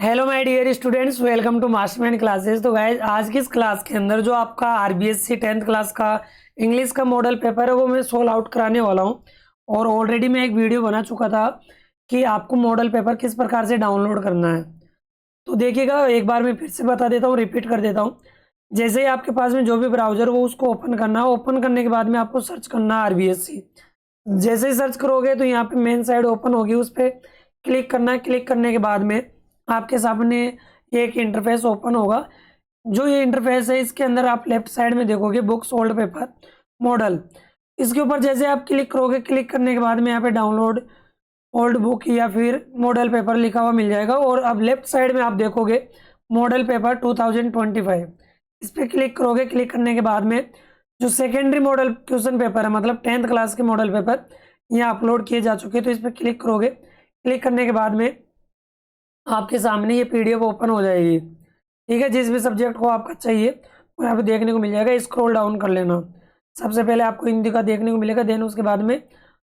Hello my dear students, welcome to mastermind classes. तो guys आज की इस क्लास के अंदर जो आपका आरबीएससी 10th क्लास का इंग्लिश का मॉडल पेपर है वो मैं सोल्व आउट कराने वाला हूँ। और ऑलरेडी मैं एक वीडियो बना चुका था कि आपको मॉडल पेपर किस प्रकार से डाउनलोड करना है। तो देखिएगा, एक बार मैं फिर से बता देता हूँ, रिपीट कर देता हूँ। जैसे ही आपके पास में जो भी ब्राउजर हो उसको ओपन करना है। ओपन करने के बाद में आपको सर्च करना है आरबीएससी। जैसे ही सर्च करोगे तो यहाँ पे मेन साइड ओपन होगी, उस पर क्लिक करना है। क्लिक करने के बाद में आपके सामने एक इंटरफेस ओपन होगा। जो ये इंटरफेस है इसके अंदर आप लेफ्ट साइड में देखोगे बुक्स ओल्ड पेपर मॉडल। इसके ऊपर जैसे आप क्लिक करोगे, क्लिक करने के बाद में यहाँ पे डाउनलोड ओल्ड बुक या फिर मॉडल पेपर लिखा हुआ मिल जाएगा। और अब लेफ्ट साइड में आप देखोगे मॉडल पेपर 2025, इस पर क्लिक करोगे। क्लिक करने के बाद में जो सेकेंडरी मॉडल क्वेश्चन पेपर है, मतलब 10th क्लास के मॉडल पेपर यहाँ अपलोड किए जा चुके हैं। तो इस पर क्लिक करोगे। क्लिक करने के बाद में आपके सामने ये पीडीएफ ओपन हो जाएगी। ठीक है, जिस भी सब्जेक्ट को आपका चाहिए वो यहाँ पे देखने को मिल जाएगा। स्क्रॉल डाउन कर लेना। सबसे पहले आपको हिंदी का देखने को मिलेगा, देन उसके बाद में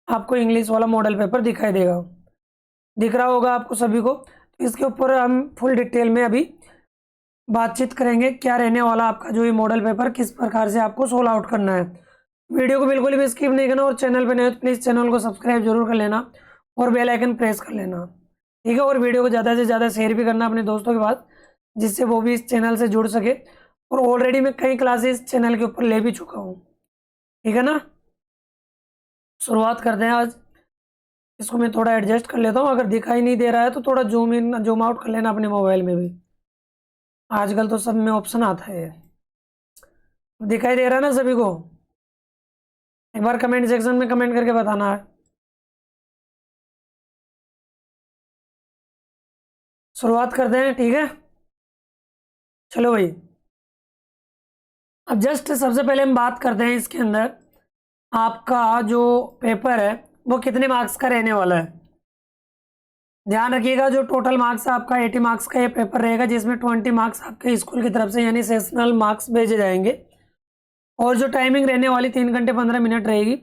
आपको इंग्लिश वाला मॉडल पेपर दिखाई देगा। दिख रहा होगा आपको सभी को। तो इसके ऊपर हम फुल डिटेल में अभी बातचीत करेंगे, क्या रहने वाला आपका जो ये मॉडल पेपर, किस प्रकार से आपको सोल्व आउट करना है। वीडियो को बिल्कुल भी स्किप नहीं करना, और चैनल पर नए हो तो प्लीज़ चैनल को सब्सक्राइब जरूर कर लेना और बेल आइकन प्रेस कर लेना। ठीक है, और वीडियो को ज़्यादा से ज़्यादा शेयर भी करना अपने दोस्तों के पास, जिससे वो भी इस चैनल से जुड़ सके। और ऑलरेडी मैं कई क्लासेस चैनल के ऊपर ले भी चुका हूँ। ठीक है ना, शुरुआत करते हैं आज। इसको मैं थोड़ा एडजस्ट कर लेता हूँ, अगर दिखाई नहीं दे रहा है तो थोड़ा जूम इन जूम आउट कर लेना अपने मोबाइल में भी। आजकल तो सब में ऑप्शन आता है। दिखाई दे रहा है ना सभी को? एक बार कमेंट सेक्शन में कमेंट करके बताना है। शुरुआत करते हैं, ठीक है। चलो भाई, अब जस्ट सबसे पहले हम बात करते हैं इसके अंदर आपका जो पेपर है वो कितने मार्क्स का रहने वाला है। ध्यान रखिएगा, जो टोटल मार्क्स है आपका 80 मार्क्स का ये पेपर रहेगा, जिसमें 20 मार्क्स आपके स्कूल की तरफ से यानी सेशनल मार्क्स भेजे जाएंगे। और जो टाइमिंग रहने वाली 3 घंटे 15 मिनट रहेगी।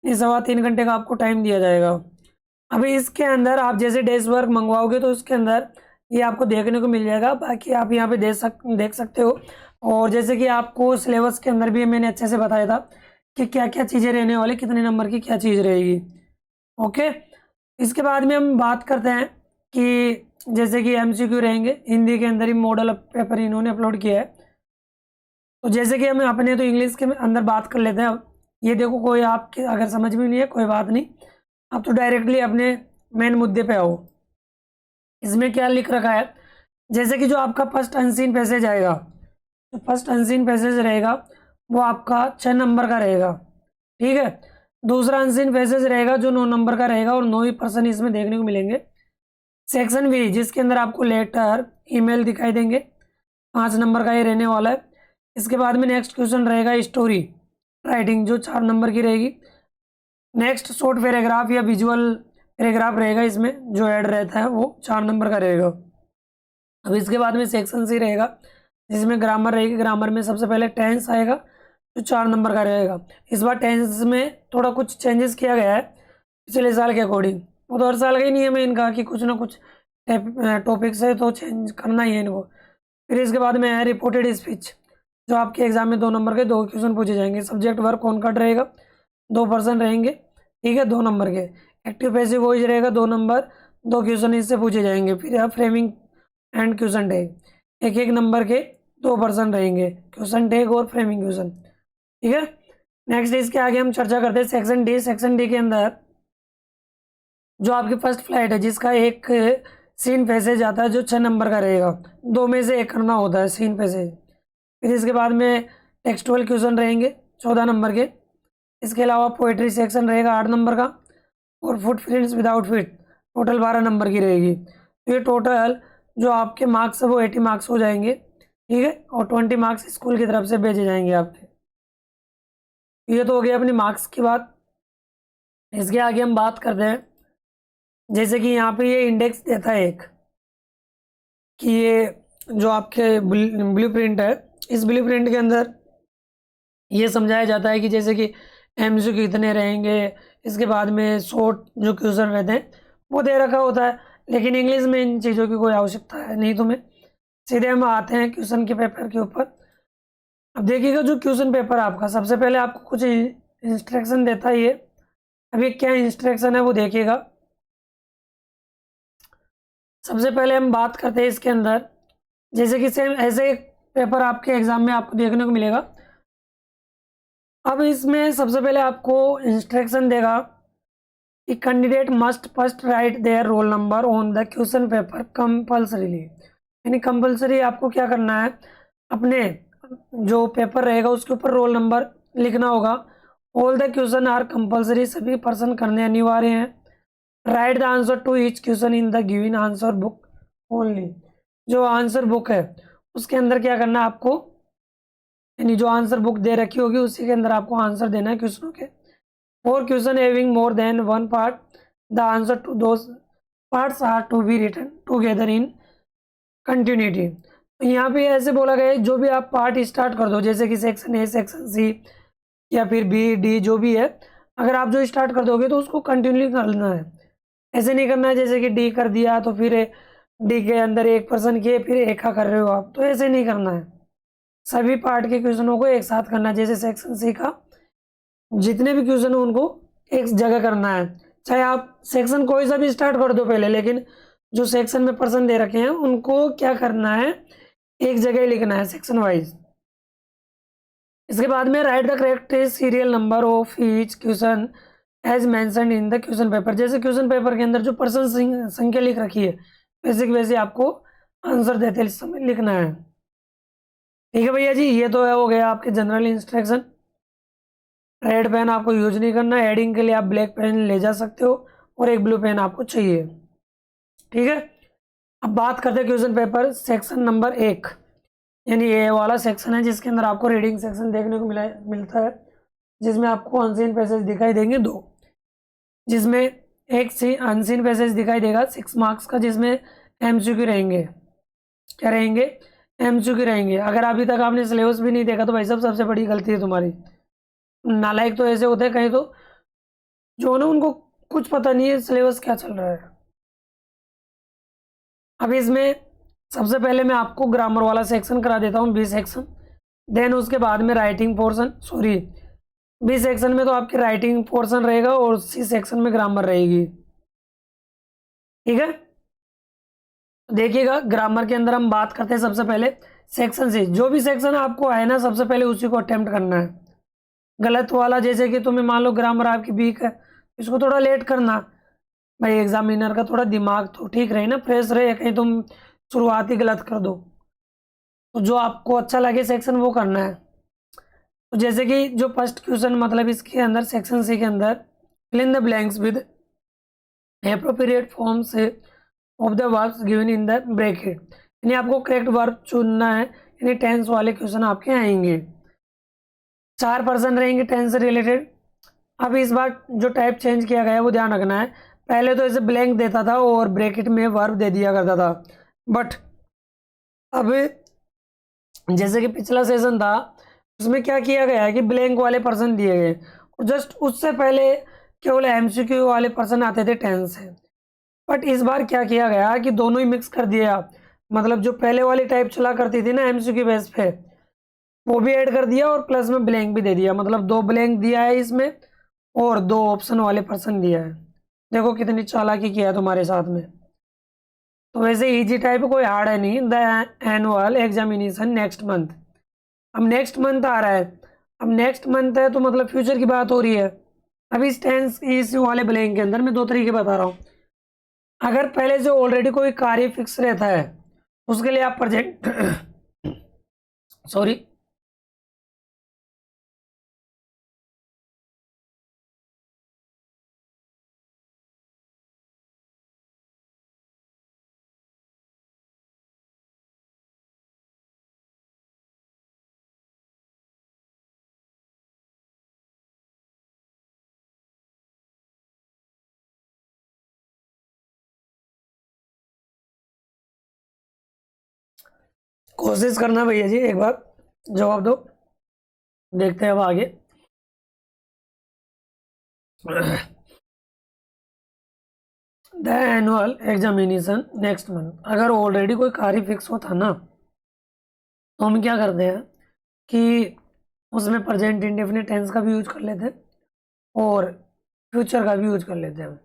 ये 3.25 घंटे का आपको टाइम दिया जाएगा। अभी इसके अंदर आप जैसे डेस्क वर्क मंगवाओगे तो उसके अंदर ये आपको देखने को मिल जाएगा। बाकी आप यहाँ पे देख सकते हो। और जैसे कि आपको सिलेबस के अंदर भी मैंने अच्छे से बताया था कि क्या क्या चीज़ें रहने वाली, कितने नंबर की क्या चीज़ रहेगी। ओके, इसके बाद में हम बात करते हैं कि जैसे कि एमसीक्यू रहेंगे। हिंदी के अंदर ही मॉडल पेपर इन्होंने अपलोड किया है। तो जैसे कि हम अपने तो इंग्लिश के अंदर बात कर लेते हैं। अब ये देखो, कोई आपके अगर समझ में नहीं है कोई बात नहीं, आप तो डायरेक्टली अपने मेन मुद्दे पे आओ। इसमें क्या लिख रखा है, जैसे कि जो आपका फर्स्ट अनसीन पैसेज आएगा, तो फर्स्ट अनसीन पैसेज रहेगा वो आपका 6 नंबर का रहेगा। ठीक है, दूसरा अनसीन पैसेज रहेगा जो 9 नंबर का रहेगा, और 9 ही पर्सन इसमें देखने को मिलेंगे। सेक्शन बी, जिसके अंदर आपको लेटर ईमेल दिखाई देंगे, 5 नंबर का ये रहने वाला है। इसके बाद में नेक्स्ट क्वेश्चन रहेगा स्टोरी राइटिंग, जो 4 नंबर की रहेगी। नेक्स्ट शॉर्ट पैराग्राफ या विजुअल पैराग्राफ रहेगा, इसमें जो ऐड रहता है वो 4 नंबर का रहेगा। अब इसके बाद में सेक्शन सी रहेगा, जिसमें ग्रामर रहेगी। ग्रामर में सबसे पहले टेंस आएगा जो 4 नंबर का रहेगा। इस बार टेंस में थोड़ा कुछ चेंजेस किया गया है पिछले साल के अकॉर्डिंग। वो तो हर साल का ही नियम है इनका कि कुछ ना कुछ टॉपिक्स है तो चेंज करना ही है इनको। फिर इसके बाद में है रिपोर्टेड स्पीच, जो आपके एग्जाम में 2 नंबर के 2 क्वेश्चन पूछे जाएंगे। सब्जेक्ट वर्क कौन कट रहेगा, 2% रहेंगे। ठीक है, 2 नंबर के। एक्टिव पैसिव वॉइस रहेगा 2 नंबर, 2 क्वेश्चन इससे पूछे जाएंगे। फिर यहाँ फ्रेमिंग एंड क्वेश्चन टैग, एक एक नंबर के 2% रहेंगे, क्वेश्चन टैग और फ्रेमिंग क्वेश्चन। ठीक है, नेक्स्ट इसके आगे हम चर्चा करते हैं सेक्शन डी। सेक्शन डी के अंदर जो आपकी फर्स्ट फ्लाइट है, जिसका एक सीन पैसेज आता है जो 6 नंबर का रहेगा। 2 में से एक करना होता है सीन पैसेज। फिर इसके बाद में टेक्सटुअल क्वेश्चन रहेंगे 14 नंबर के। इसके अलावा पोएट्री सेक्शन रहेगा 8 नंबर का, और foot prints without fit total 12 number की रहेगी। तो ये टोटल जो आपके मार्क्स है वो 80 मार्क्स हो जाएंगे। ठीक है, और 20 मार्क्स स्कूल की तरफ से भेजे जाएंगे आपके। ये तो हो गया अपनी मार्क्स की बात। इसके आगे हम बात करते हैं, जैसे कि यहाँ पे ये इंडेक्स देता है एक, कि ये जो आपके ब्लू प्रिंट है, इस ब्लू प्रिंट के अंदर ये समझाया जाता है कि जैसे कि एमसीक्यू कितने रहेंगे। इसके बाद में शॉर्ट जो क्वेश्चन रहते हैं वो दे रखा होता है। लेकिन इंग्लिश में इन चीज़ों की कोई आवश्यकता है नहीं तुम्हें। सीधे हम आते हैं क्वेश्चन के पेपर के ऊपर। अब देखिएगा जो क्वेश्चन पेपर आपका सबसे पहले आपको कुछ इंस्ट्रक्शन देता है ये। अभी क्या इंस्ट्रक्शन है वो देखिएगा। सबसे पहले हम बात करते हैं इसके अंदर, जैसे कि सेम ऐसे एक पेपर आपके एग्जाम में आपको देखने को मिलेगा। अब इसमें सबसे पहले आपको इंस्ट्रक्शन देगा कि candidate must first right their roll number on the question paper compulsorily. यानी कंपल्सरी आपको क्या करना है, अपने जो पेपर रहेगा उसके ऊपर रोल नंबर लिखना होगा। All the question are compulsory, सभी प्रश्न करने अनिवार्य हैं। Write the answer to each question in the given answer book only. जो आंसर बुक है उसके अंदर क्या करना है आपको, यानी जो आंसर बुक दे रखी होगी उसी के अंदर आपको आंसर देना है क्वेश्चनों के। For question having more than one part the answer to those parts are to be written together in continuity. तो यहाँ पे ऐसे बोला गया है जो भी आप पार्ट स्टार्ट कर दो, जैसे कि सेक्शन ए, सेक्शन सी या फिर बी, डी जो भी है, अगर आप जो स्टार्ट कर दोगे तो उसको कंटिन्यू करना है। ऐसे नहीं करना है जैसे कि डी कर दिया तो फिर डी के अंदर एक पर्सन किए फिर एक का कर रहे हो आप, तो ऐसे नहीं करना है। सभी पार्ट के क्वेश्चनों को एक साथ करना है। जैसे सेक्शन सी का जितने भी क्वेश्चन है उनको एक जगह करना है। चाहे आप सेक्शन कोई सा भी स्टार्ट कर दो पहले, लेकिन जो सेक्शन में पर्सन दे रखे हैं उनको क्या करना है, एक जगह ही लिखना है सेक्शन वाइज। इसके बाद में write the correct serial number of each question as mentioned in the question paper. जैसे क्वेश्चन पेपर के अंदर जो पर्सन संख्या लिख रखी है वैसे आपको आंसर देते समय लिखना है। ठीक है भैया जी, ये तो हो गया आपके जनरल इंस्ट्रक्शन। रेड पेन आपको यूज नहीं करना, हेडिंग के लिए आप ब्लैक पेन ले जा सकते हो और एक ब्लू पेन आपको चाहिए। ठीक है, अब बात करते हैं क्वेश्चन पेपर सेक्शन नंबर 1, यानी ये वाला सेक्शन है जिसके अंदर आपको रीडिंग सेक्शन देखने को मिलता है, जिसमें आपको अनसीन पैसेज दिखाई देंगे 2, जिसमें एक अनसीन पैसेज दिखाई देगा 6 मार्क्स का, जिसमें एमसीक्यू रहेंगे। क्या रहेंगे? एमसीक्यू रहेंगे। अगर अभी तक आपने सिलेबस भी नहीं देखा तो भाई साहब सबसे बड़ी गलती है तुम्हारी। नालायक तो ऐसे होते हैं कहीं तो जो ना उनको कुछ पता नहीं है सिलेबस क्या चल रहा है। अब इसमें सबसे पहले मैं आपको ग्रामर वाला सेक्शन करा देता हूँ, बी सेक्शन। देन उसके बाद में writing portion, sorry B section में तो आपकी राइटिंग पोर्शन रहेगा और सी सेक्शन में ग्रामर रहेगी। ठीक है, देखिएगा ग्रामर के अंदर हम बात करते हैं सबसे पहले सेक्शन से। जो भी सेक्शन आपको आए ना सबसे पहले उसी को अटेम्प्ट करना है। गलत वाला, जैसे कि तुम्हें मान लो ग्रामर आपकी वीक है, इसको थोड़ा लेट करना भाई, एग्जामिनर का थोड़ा दिमाग तो ठीक रहे ना, फ्रेश रहे, कहीं तुम शुरुआत ही गलत कर दो। तो जो आपको अच्छा लगे सेक्शन वो करना है। तो जैसे कि जो फर्स्ट क्वेश्चन मतलब इसके अंदर सेक्शन सी के अंदर fill in the blanks with appropriate form से of the verbs given in the bracket, यानी आपको करेक्ट वर्ब चुनना है। यानी टेंस वाले क्वेश्चन आपके आएंगे, 4% रहेंगे टेंस से रिलेटेड। अब इस बार जो टाइप चेंज किया गया है वो ध्यान रखना है। पहले तो ऐसे ब्लैंक देता था और ब्रैकेट में वर्ब दे दिया करता था, बट अब जैसे कि पिछला सेशन था उसमें क्या किया गया है कि ब्लैंक वाले पर्सन दिए गए और जस्ट उससे पहले केवल एमसीक्यू वाले पर्सन आते थे टेंस से। बट इस बार क्या किया गया कि दोनों ही मिक्स कर दिया, मतलब जो पहले वाली टाइप चला करती थी ना एमसीक्यू बेस पे वो भी ऐड कर दिया और प्लस में ब्लैंक भी दे दिया। मतलब 2 ब्लैंक दिया है इसमें और 2 ऑप्शन वाले पर्सन दिया है। देखो कितनी चालाकी किया है तुम्हारे साथ में। तो वैसे इजी टाइप कोई हार्ड है नहीं। The annual examination next month, अब नेक्स्ट मंथ आ रहा है। अब नेक्स्ट मंथ है तो मतलब फ्यूचर की बात हो रही है। अब इस टेंस इस वाले ब्लैंक के अंदर मैं 2 तरीके बता रहा हूँ। अगर पहले से ऑलरेडी कोई कार्य फिक्स रहता है उसके लिए आप प्रेजेंट सॉरी कोशिश करना भैया जी, एक बार जवाब दो, देखते हैं अब आगे। The annual examination next month. अगर ऑलरेडी कोई कार्य फिक्स होता ना तो हम क्या करते हैं कि उसमें प्रेजेंट इंडेफिनिट टेंस का भी यूज कर लेते हैं और फ्यूचर का भी यूज कर लेते हैं।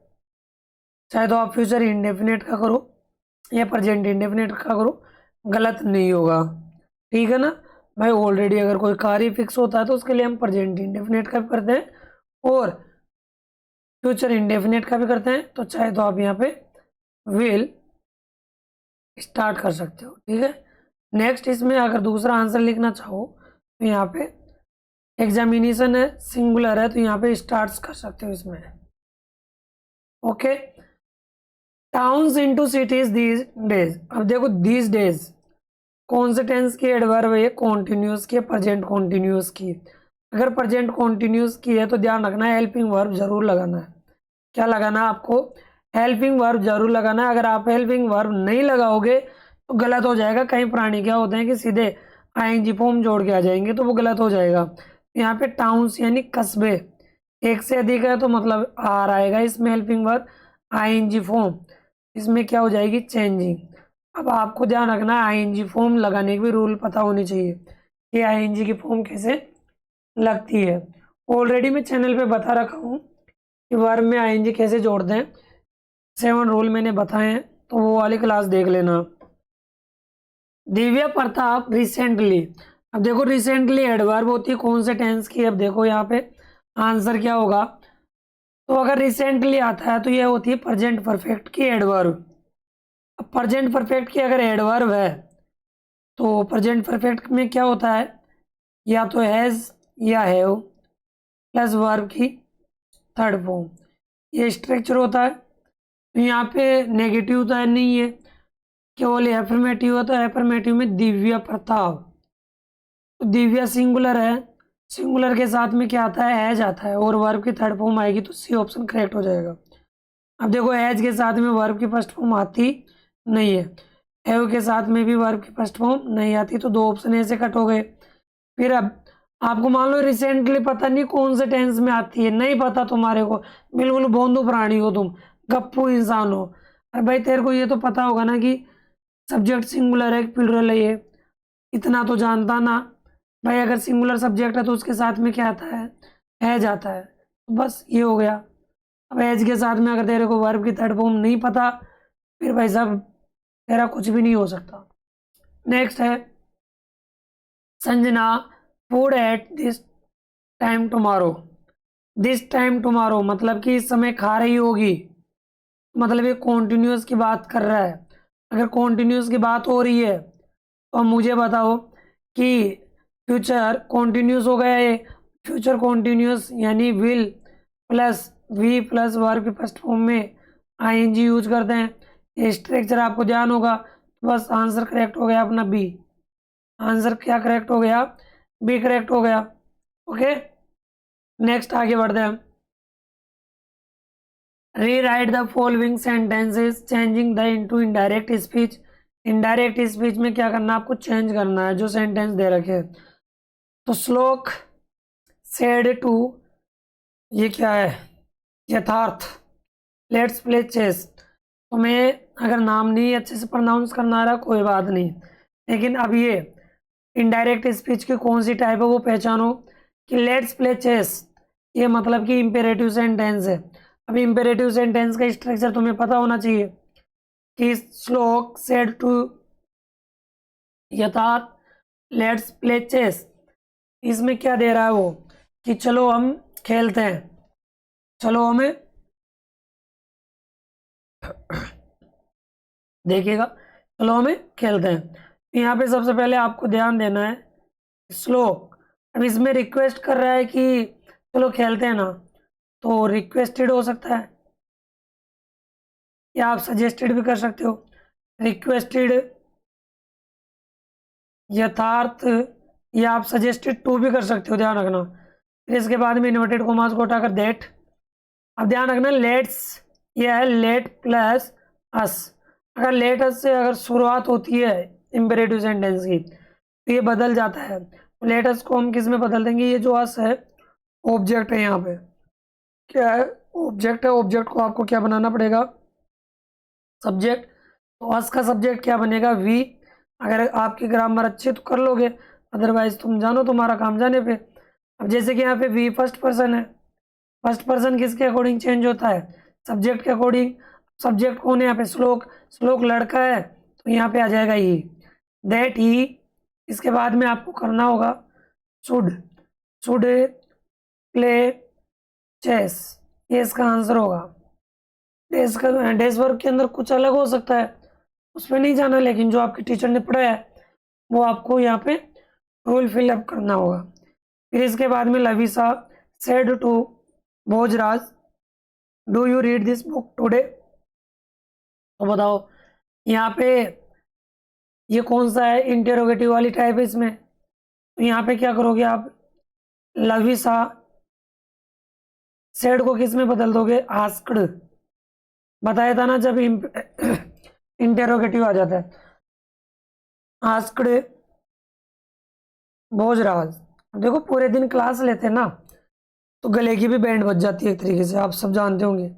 चाहे तो आप फ्यूचर इंडेफिनिट का करो या प्रेजेंट इंडेफिनिट का करो, गलत नहीं होगा, ठीक है ना भाई। ऑलरेडी अगर कोई कार्य फिक्स होता है तो उसके लिए हम प्रेजेंट इंडेफिनिट का भी करते हैं और फ्यूचर इंडेफिनिट का भी करते हैं। तो चाहे तो आप यहाँ पे विल स्टार्ट कर सकते हो, ठीक है। नेक्स्ट इसमें अगर दूसरा आंसर लिखना चाहो तो यहाँ पे एग्जामिनेशन है, सिंगुलर है, तो यहाँ पे स्टार्ट्स कर सकते हो इसमें, okay. Towns into cities these days. अब देखो दीज डेज कौन से टेंस की एडवर्ब है, कॉन्टिन्यूस की, प्रेजेंट कॉन्टिन्यूस की। अगर प्रेजेंट कॉन्टिन्यूस की है तो ध्यान रखना है हेल्पिंग वर्ब जरूर लगाना है। क्या लगाना है आपको? हेल्पिंग वर्ब जरूर लगाना है। अगर आप हेल्पिंग वर्ब नहीं लगाओगे तो गलत हो जाएगा। कई प्राणी क्या होते हैं कि सीधे आईएनजी फॉर्म जोड़ के आ जाएंगे, तो वो गलत हो जाएगा। यहाँ पे टाउन्स यानी कस्बे, एक से अधिक है तो मतलब आर आएगा इसमें हेल्पिंग वर्ब, आईएनजी फॉर्म इसमें क्या हो जाएगी चेंजिंग। अब आपको ध्यान रखना है आईएनजी फॉर्म लगाने की भी रूल पता होनी चाहिए कि आईएनजी की फॉर्म कैसे लगती है। ऑलरेडी मैं चैनल पे बता रखा हूँ कि वर्ब में आईएनजी कैसे जोड़ते हैं, 7 रूल मैंने बताए हैं, तो वो वाली क्लास देख लेना। दिव्या प्रताप रिसेंटली। अब देखो रिसेंटली एडवर्ब होती है कौन से टेंस की? अब देखो यहाँ पे आंसर क्या होगा, तो अगर रिसेंटली आता है तो ये होती है प्रेजेंट परफेक्ट की एडवर्ब। अब प्रेजेंट परफेक्ट की अगर एडवर्ब है तो प्रेजेंट परफेक्ट में क्या होता है, या तो हैज या हैव प्लस वर्ब की थर्ड फॉर्म, ये स्ट्रक्चर होता है। तो यहाँ पे नेगेटिव तो है नहीं है, केवल एफर्मेटिव होता है। एफर्मेटिव में दिव्या प्रताप, तो दिव्या सिंगुलर है, सिंगुलर के साथ में क्या आता है, एज आता है और वर्ब की थर्ड फॉर्म आएगी, तो सी ऑप्शन करेक्ट हो जाएगा। अब देखो एज के साथ में वर्ब की फर्स्ट फॉर्म आती नहीं है, हैव के साथ में भी वर्ब की फर्स्ट फॉर्म नहीं आती, तो 2 ऑप्शन ऐसे कट हो गए। फिर अब आपको मान लो रिसेंटली पता नहीं कौन से टेंस में आती है, नहीं पता तुम्हारे को, बिल्कुल भोंदू प्राणी हो तुम, गप्पू इंसान हो। अरे भाई तेरे को ये तो पता होगा ना कि सब्जेक्ट सिंगुलर है प्लूरल है, ये इतना तो जानता ना भाई। अगर सिंगुलर सब्जेक्ट है तो उसके साथ में क्या आता है, एज आता है, तो बस ये हो गया। अब एज के साथ में अगर तेरे को वर्ब की थर्ड फॉर्म नहीं पता, फिर भाई साहब तेरा कुछ भी नहीं हो सकता। नेक्स्ट है Sanjana food at this time tomorrow. This time tomorrow मतलब कि इस समय खा रही होगी, मतलब ये कॉन्टिन्यूस की बात कर रहा है। अगर कॉन्टिन्यूस की बात हो रही है तो मुझे बताओ कि फ्यूचर कॉन्टिन्यूस हो गया है। फ्यूचर कॉन्टिन्यूस यानी will plus V plus verb की फर्स्ट फॉर्म में आईएनजी यूज करते हैं। ये स्ट्रक्चर आपको ध्यान होगा, बस आंसर करेक्ट हो गया अपना बी। आंसर क्या करेक्ट हो गया, बी करेक्ट हो गया, ओके। नेक्स्ट आगे बढ़ते हैं। Rewrite the following sentences changing the into indirect speech. Indirect speech में क्या करना है, आपको चेंज करना है जो सेंटेंस दे रखे हैं। तो श्लोक सेड टू, ये क्या है, यथार्थ। Let's play chess. तुम्हें अगर नाम नहीं अच्छे से प्रोनाउंस करना आ रहा कोई बात नहीं, लेकिन अब ये इनडायरेक्ट स्पीच की कौन सी टाइप है वो पहचानो कि लेट्स प्ले चेस, ये मतलब कि इम्पेरेटिव सेंटेंस है। अब इम्पेरेटिव सेंटेंस का स्ट्रक्चर तुम्हें पता होना चाहिए कि श्लोक सेड टू यथार्थ लेट्स प्ले चेस, इसमें क्या दे रहा है वो कि चलो हम खेलते हैं, चलो हमें देखिएगा, चलो हमें खेलते हैं। यहाँ पे सबसे पहले आपको ध्यान देना है श्लोक, अब इसमें रिक्वेस्ट कर रहा है कि चलो खेलते हैं ना, तो रिक्वेस्टेड हो सकता है या आप सजेस्टेड भी कर सकते हो। रिक्वेस्टेड, यथार्थ, या आप सजेस्टेड टू भी कर सकते हो, ध्यान रखना। फिर इसके बाद में इन्वर्टेड कोमास को उठाकर दैट। अब ध्यान रखना लेट्स, यह है लेट प्लस अस। अगर लेट अस से अगर शुरुआत होती है इम्पेरेटिव सेंटेंस की तो ये बदल जाता है। तो लेट अस को हम किस में बदल देंगे, ये जो अस है ऑब्जेक्ट है, यहाँ पे क्या है ऑब्जेक्ट है, ऑब्जेक्ट को आपको क्या बनाना पड़ेगा, सब्जेक्ट, तो अस का सब्जेक्ट क्या बनेगा, वी। अगर आपकी ग्रामर अच्छी तो कर लोगे, अदरवाइज तुम जानो तुम्हारा काम जाने पे। अब जैसे कि यहाँ पे वी फर्स्ट पर्सन है, फर्स्ट पर्सन किसके अकॉर्डिंग चेंज होता है, सब्जेक्ट के अकॉर्डिंग। सब्जेक्ट कौन है यहाँ पे, श्लोक, श्लोक लड़का है तो यहाँ पे आ जाएगा ही, दैट ही। इसके बाद में आपको करना होगा शुड, शुड प्ले चेस, ये इसका आंसर होगा। डेस्क का डेस्क वर्क के अंदर कुछ अलग हो सकता है, उसमें नहीं जाना, लेकिन जो आपके टीचर ने पढ़ाया है वो आपको यहाँ पे रोल फिलअप करना होगा। फिर इसके बाद में Lavisa said to Bhojraj, do you read this book today. तो बताओ यहाँ पे ये कौन सा है, इंटेरोगेटिव वाली टाइप है इसमें। तो यहाँ पे क्या करोगे आप, लविसा सेड को किस में बदल दोगे, आस्क्ड। बताया था ना जब इंटेरोगेटिव आ जाता है, आस्क्ड भोजराज। देखो पूरे दिन क्लास लेते हैं ना, तो गले की भी बैंड बज जाती है एक तरीके से, आप सब जानते होंगे।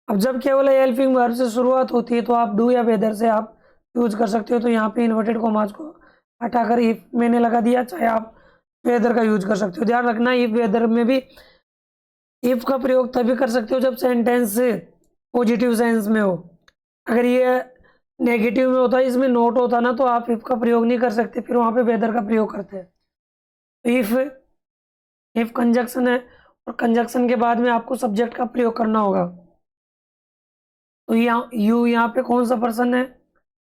अब जब केवल हेल्पिंग वर्ब से शुरुआत होती है तो आप डू या वेदर से आप यूज कर सकते हो। तो यहाँ पे इन्वर्टेड कॉमास को हटाकर इफ मैंने लगा दिया, चाहे आप वेदर का यूज कर सकते हो। ध्यान रखना इफ वेदर में भी इफ का प्रयोग तभी कर सकते हो जब सेंटेंस पॉजिटिव सेंस में हो। अगर ये नेगेटिव में होता है, इसमें नोट होता ना, तो आप इफ का प्रयोग नहीं कर सकते, फिर वहाँ पे वेदर का प्रयोग करते हैं। तो इफ कंजक्शन है, और कंजक्शन के बाद में आपको सब्जेक्ट का प्रयोग करना होगा। तो यहाँ यू यहाँ पे कौन सा पर्सन है,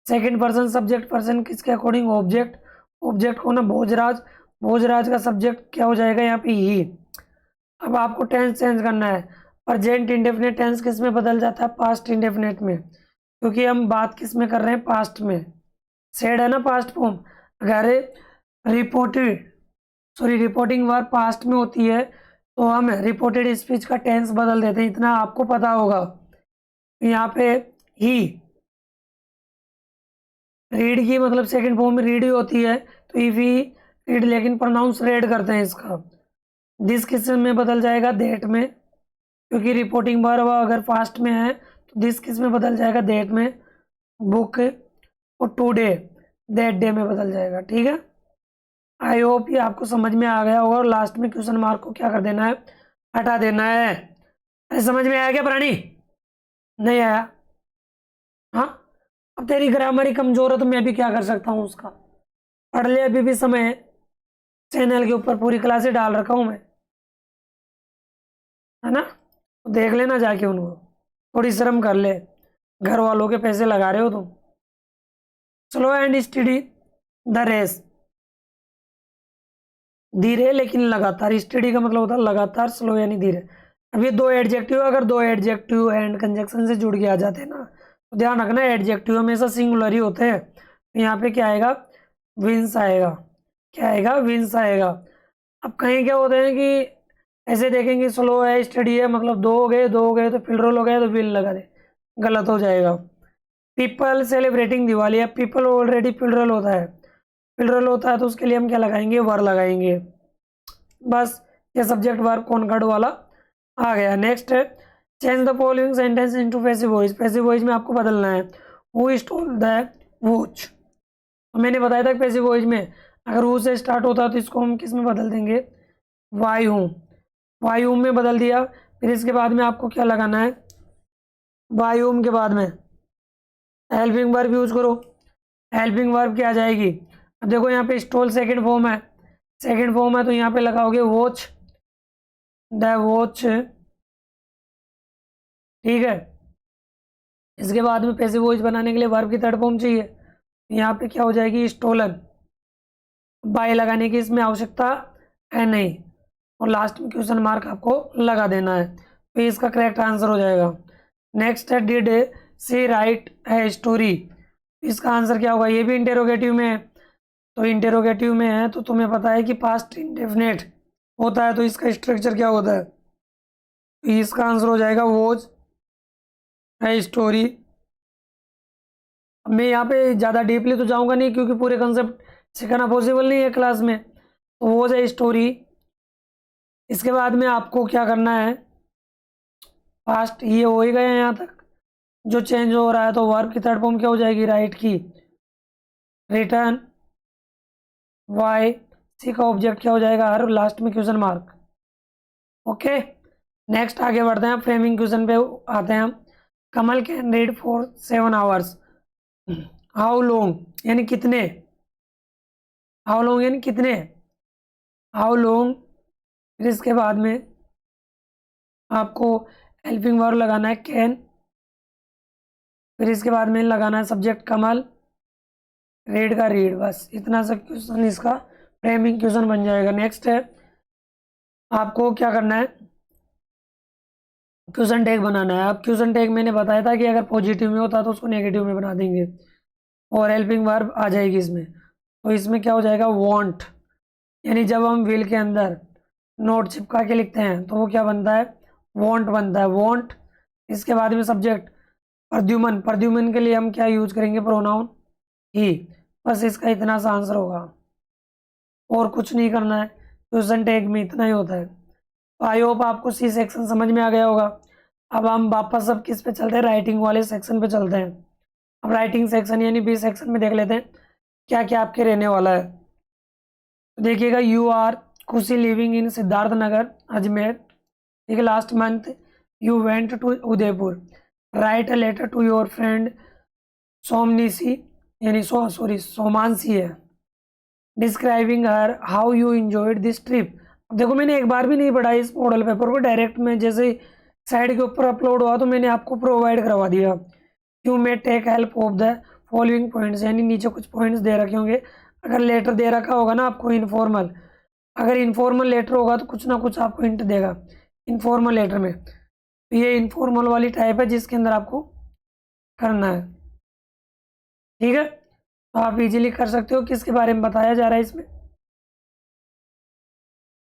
सेकंड पर्सन सब्जेक्ट पर्सन किसके अकॉर्डिंग, ऑब्जेक्ट। ऑब्जेक्ट को ना भोजराज, भोजराज का सब्जेक्ट क्या हो जाएगा यहाँ पे, ही। अब आपको टेंस चेंज करना है, प्रेजेंट इंडेफिनिट टेंस किस में बदल जाता है, पास्ट इंडेफिनिट में, क्योंकि हम बात किस में कर रहे हैं, पास्ट में। सेड है ना पास्ट फॉर्म, अगर रिपोर्टिंग वर्ब पास्ट में होती है तो हम रिपोर्टेड स्पीच का टेंस बदल देते हैं, इतना आपको पता होगा। यहाँ पे ही रीड की मतलब सेकंड फॉर्म में रीड ही होती है, तो इफ ही रीड, लेकिन प्रोनाउंस रेड करते हैं इसका। दिस किस में बदल जाएगा, दैट में, क्योंकि रिपोर्टिंग वर्ब अगर फास्ट में है तो दिस किस में बदल जाएगा, दैट में। बुक और टुडे दैट डे में बदल जाएगा। ठीक है, आई होप ये आपको समझ में आ गया होगा। और लास्ट में क्वेश्चन मार्क को क्या कर देना है, हटा देना है। अरे समझ में आया क्या प्राणी, नहीं आया? हाँ, अब तेरी ग्रामर ही कमजोर है तो मैं भी क्या कर सकता हूँ उसका, पढ़ ले, अभी भी समय है। चैनल के ऊपर पूरी क्लासें डाल रखा हूँ मैं, है ना, तो देख लेना जाके उनको, थोड़ी शर्म कर ले, घर वालों के पैसे लगा रहे हो तुम। Slow and steady the race, धीरे लेकिन लगातार, स्टडी का मतलब होता है लगातार, स्लो यानी धीरे। अब ये दो एडजेक्टिव, अगर दो एडजेक्टिव एंड कंजक्शन से जुड़ के आ जाते हैं ना, तो ध्यान रखना एडजेक्टिव हमेशा सिंगुलर ही होते हैं। तो यहाँ पे क्या आएगा, विंस आएगा। क्या आएगा, विंस आएगा। अब कहीं क्या होते हैं कि ऐसे देखेंगे स्लो है, स्टडी है, मतलब दो हो गए तो प्लुरल हो गया तो विल लगा दे, गलत हो जाएगा। पीपल सेलिब्रेटिंग दिवाली, अब पीपल ऑलरेडी प्लुरल होता है, प्लुरल होता है तो उसके लिए हम क्या लगाएंगे, वर लगाएंगे। बस ये सब्जेक्ट वर्ब कॉनकॉर्ड वाला आ गया। नेक्स्ट है change the following sentence into passive voice. Passive voice में आपको बदलना है, हु स्टोल द वॉच। तो मैंने बताया था पैसिव वॉइस में अगर हु से स्टार्ट होता है तो इसको हम किस में बदल देंगे, वाई हूँ, वाई हूँ में बदल दिया। फिर इसके बाद में आपको क्या लगाना है, वाई हूँ के बाद में हेल्पिंग वर्ब यूज करो। हेल्पिंग वर्ब क्या आ जाएगी, अब देखो यहाँ पे स्टोल सेकंड फॉर्म है, सेकंड फॉर्म है तो यहाँ पे लगाओगे वॉच, द वॉच। ठीक है, इसके बाद में पैसिव वॉइस बनाने के लिए वर्ब की थर्ड फॉर्म चाहिए, यहाँ पे क्या हो जाएगी, स्टोलन। बाय लगाने की इसमें आवश्यकता है नहीं, और लास्ट में क्वेश्चन मार्क आपको लगा देना है, तो इसका करेक्ट आंसर हो जाएगा। नेक्स्ट है डिड सी राइट है स्टोरी, इसका आंसर क्या होगा, ये भी इंटेरोगेटिव में है। तो इंटेरोगेटिव में है तो तुम्हें पता है कि पास्ट इंडेफिनेट होता है, तो इसका स्ट्रक्चर क्या होता है, तो इसका आंसर हो जाएगा वॉज है स्टोरी। मैं यहाँ पे ज़्यादा डीपली तो जाऊँगा नहीं क्योंकि पूरे कंसेप्ट सिखाना पॉसिबल नहीं है क्लास में, तो वॉज है स्टोरी। इसके बाद में आपको क्या करना है, पास्ट ये हो ही गया यहाँ तक, जो चेंज हो रहा है तो वर्ब की थर्ड फॉर्म क्या हो जाएगी, राइट की, रिटर्न, वाई, सी का ऑब्जेक्ट क्या हो जाएगा, हर, लास्ट में क्वेश्चन मार्क। ओके, नेक्स्ट आगे बढ़ते हैं, फ्रेमिंग क्वेश्चन पे आते हैं हम। Kamal can read for 7 hours, how long यानी कितने, हाउ लॉन्ग यानी कितने, हाउ लॉन्ग, फिर इसके बाद में आपको हेल्पिंग वर्ब लगाना है कैन, फिर इसके बाद में लगाना है सब्जेक्ट कमल, रीड का रीड, बस इतना सा क्वेश्चन इसका फ्रेमिंग क्वेश्चन बन जाएगा। नेक्स्ट है आपको क्या करना है, क्वेश्चन टैग बनाना है। अब क्वेश्चन टैग मैंने बताया था कि अगर पॉजिटिव में होता तो उसको नेगेटिव में बना देंगे, और हेल्पिंग वर्ब आ जाएगी इसमें। तो इसमें क्या हो जाएगा, वांट, यानी जब हम विल के अंदर नोट चिपका के लिखते हैं तो वो क्या बनता है, वांट बनता है, वांट। इसके बाद में सब्जेक्ट प्रद्युमन, प्रद्युमन के लिए हम क्या यूज करेंगे, प्रोनाउन ही। बस इसका इतना सा आंसर होगा, और कुछ नहीं करना है, क्वेश्चन टैग में इतना ही होता है। तो आई होप आपको सी सेक्शन समझ में आ गया होगा। अब हम वापस अब किस पे चलते हैं, राइटिंग वाले सेक्शन पे चलते हैं। अब राइटिंग सेक्शन यानी बी सेक्शन में देख लेते हैं क्या क्या आपके रहने वाला है। तो देखिएगा, you are Khushi living in Siddharth Nagar Ajmer, ठीक है, last month you went to Udaipur, write a letter to your friend Somnisi, यानी सॉरी सोमानसी है, describing her how you enjoyed this trip. अब देखो मैंने एक बार भी नहीं पढ़ा इस मॉडल पेपर को, डायरेक्ट में जैसे साइड के ऊपर अपलोड हुआ तो मैंने आपको प्रोवाइड करवा दिया। You may take help of the following points, यानी नीचे कुछ पॉइंट्स दे रखे होंगे। अगर लेटर दे रखा होगा ना आपको इनफॉर्मल, अगर इनफॉर्मल लेटर होगा तो कुछ ना कुछ आपको हिंट देगा इनफॉर्मल लेटर में। तो ये इनफॉर्मल वाली टाइप है जिसके अंदर आपको करना है, ठीक है। तो आप इजीली कर सकते हो। किसके बारे में बताया जा रहा है इसमें,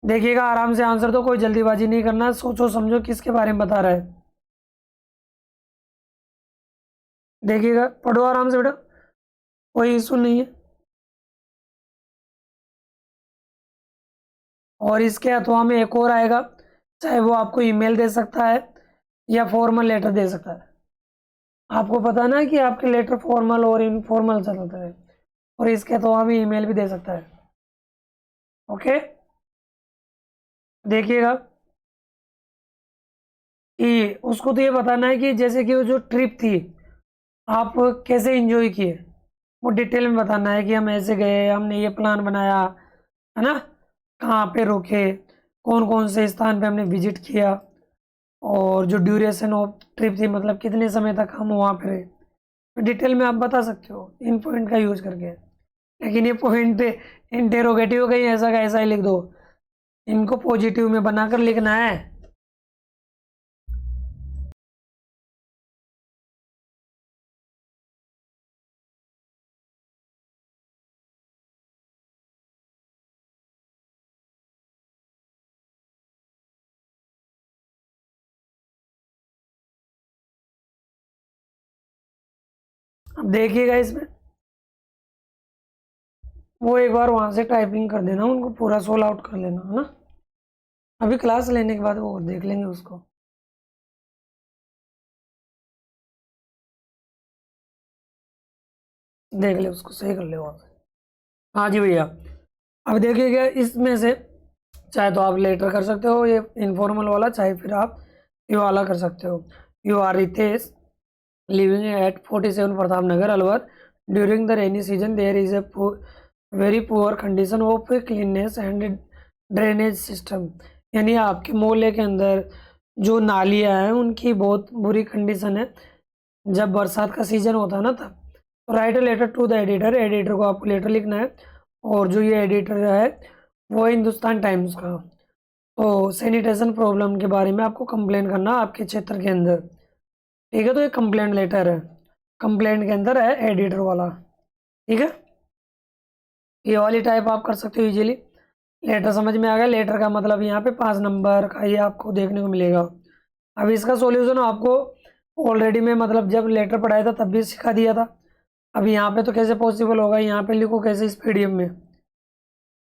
देखिएगा आराम से आंसर दो, कोई जल्दीबाजी नहीं करना, सोचो समझो किसके बारे में बता रहा है। देखिएगा, पढ़ो आराम से बेटा, कोई इशू नहीं है। और इसके अथवा में एक और आएगा, चाहे वो आपको ईमेल दे सकता है या फॉर्मल लेटर दे सकता है। आपको पता ना कि आपके लेटर फॉर्मल और इनफॉर्मल चलता है, और इसके अथवा में ईमेल भी दे सकता है। ओके, देखिएगा कि उसको तो ये बताना है कि जैसे कि वो जो ट्रिप थी आप कैसे एंजॉय किए, वो डिटेल में बताना है कि हम ऐसे गए, हमने ये प्लान बनाया, है ना, कहाँ पे रुके, कौन कौन से स्थान पे हमने विजिट किया, और जो ड्यूरेशन ऑफ ट्रिप थी मतलब कितने समय तक हम वहाँ पे रहे, तो डिटेल में आप बता सकते हो इन पॉइंट का यूज करके। लेकिन ये पॉइंट इंटेरोगेटिव कहीं ऐसा का ऐसा ही लिख दो, इनको पॉजिटिव में बनाकर लिखना है। अब देखिएगा इसमें, वो एक बार वहाँ से टाइपिंग कर देना, उनको पूरा सोल आउट कर लेना, है ना। अभी क्लास लेने के बाद वो देख लेंगे उसको। देख ले उसको, सही कर ले वहाँ से। हाँ जी भैया, अब देखिएगा इसमें से चाहे तो आप लेटर कर सकते हो ये इनफॉर्मल वाला, चाहे फिर आप ये वाला कर सकते हो। You are Ritesh living at 47 Pratap Nagar Alwar, during the rainy season there is a very poor condition of cleanness and drainage system, यानी आपके मोहल्ले के अंदर जो नालियाँ हैं उनकी बहुत बुरी कंडीशन है जब बरसात का सीजन होता है ना तब। तो write a letter to the editor, editor को आपको लेटर लिखना है, और जो ये एडिटर है वो है हिंदुस्तान टाइम्स का। तो सैनिटेशन प्रॉब्लम के बारे में आपको कंप्लेन करना आपके क्षेत्र के अंदर, ठीक है। तो ये कंप्लेंट लेटर है, कंप्लेंट के अंदर है एडिटर वाला, ठीक है। ये वाली टाइप आप कर सकते हो इजीली। लेटर समझ में आ गया, लेटर का मतलब यहाँ पे 5 नंबर का ये आपको देखने को मिलेगा। अब इसका सॉल्यूशन आपको ऑलरेडी में मतलब जब लेटर पढ़ाया था तब भी सिखा दिया था। अब यहाँ पे तो कैसे पॉसिबल होगा, यहाँ पे लिखो कैसे इस पीडीएफ में।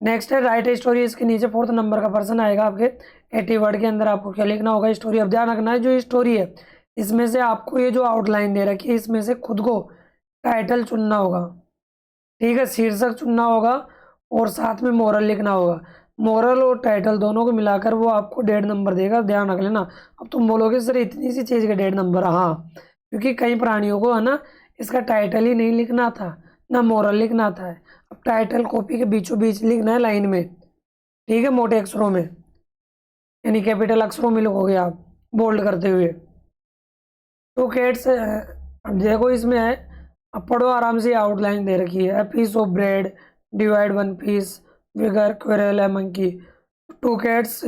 नेक्स्ट है राइट स्टोरी, इसके नीचे 4th नंबर का पर्सन आएगा आपके 80 वर्ड के अंदर, आपको क्या लिखना होगा, स्टोरी। अब ध्यान रखना है जो स्टोरी है इसमें से आपको ये जो आउटलाइन दे रखी है इसमें से खुद को टाइटल चुनना होगा, ठीक है, शीर्षक चुनना होगा और साथ में मोरल लिखना होगा। मोरल और टाइटल दोनों को मिलाकर वो आपको 1.5 नंबर देगा, ध्यान रख लेना। अब तुम बोलोगे सर इतनी सी चीज़ का 1.5 नंबर, हाँ, क्योंकि कई प्राणियों को है ना इसका टाइटल ही नहीं लिखना था ना मोरल लिखना था। अब टाइटल कॉपी के बीचों बीच लिखना है लाइन में, ठीक है, मोटे अक्षरों में, यानी कैपिटल अक्षरों में लिखोगे आप बोल्ड करते हुए। तो कैट्स, अब देखो इसमें है, अब पढ़ो आराम से, आउटलाइन दे रखी है। A piece of bread divide one piece bigger quarrel है मंकी, 2 कैट्स,